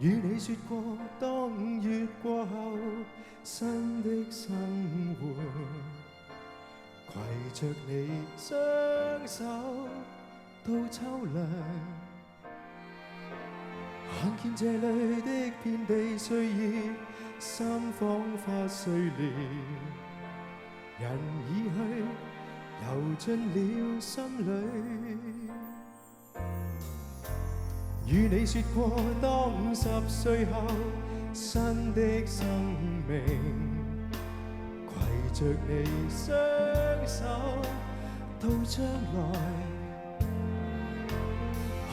與你說過，當月過後，新的生活，攜着你雙手到秋涼，看見這裏的遍地歲月，心仿佛碎裂，人已去，流進了心裏。與你說過，當10歲後，新的生命，攜着你雙手到將來，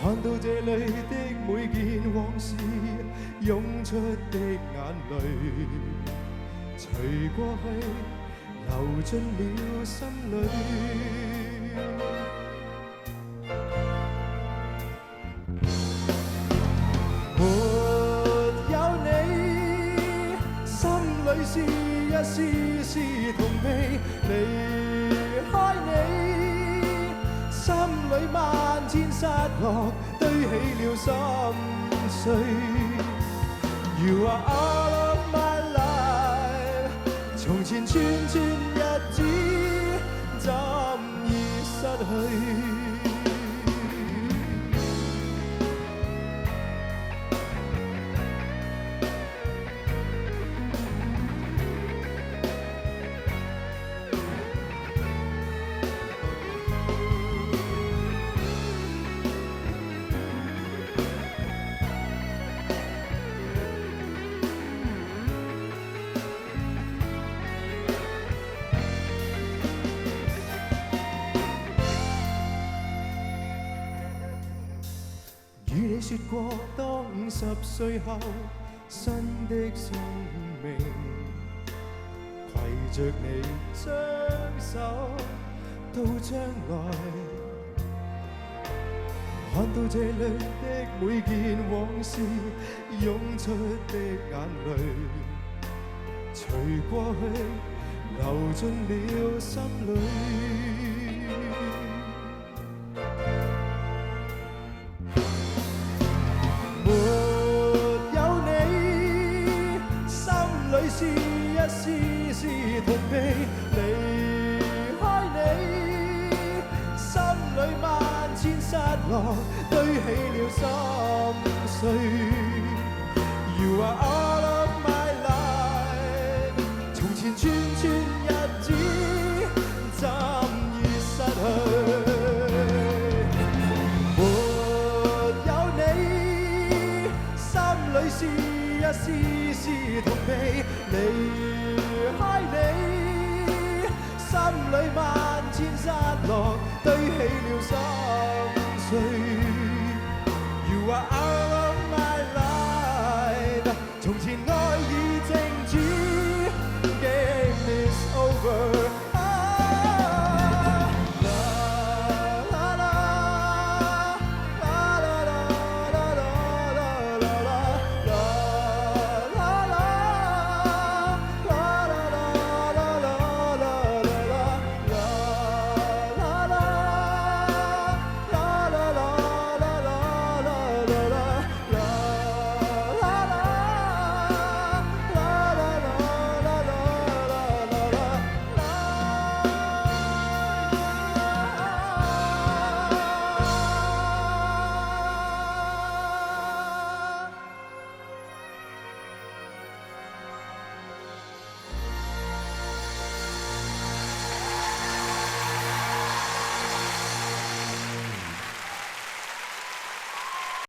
看到這裏的每件往事，湧出的眼淚，隨過去，流進了心裏。是一絲絲痛悲，離開你，心裏萬千失落堆起了心碎。You are all of my life， 從前串串日子怎已失去。與你說過，當10歲後，新的生命，攜着你雙手到將來，看到這裏的每件往事，湧出的眼淚，隨過去，流進了心裏。是一絲絲痛悲，離開你，心裏萬千失落堆起了心碎。You are all of my life， 從前串串日子怎已失去。沒有你，心裏是一絲絲痛悲，離開你，心裏萬千失落堆起了心碎。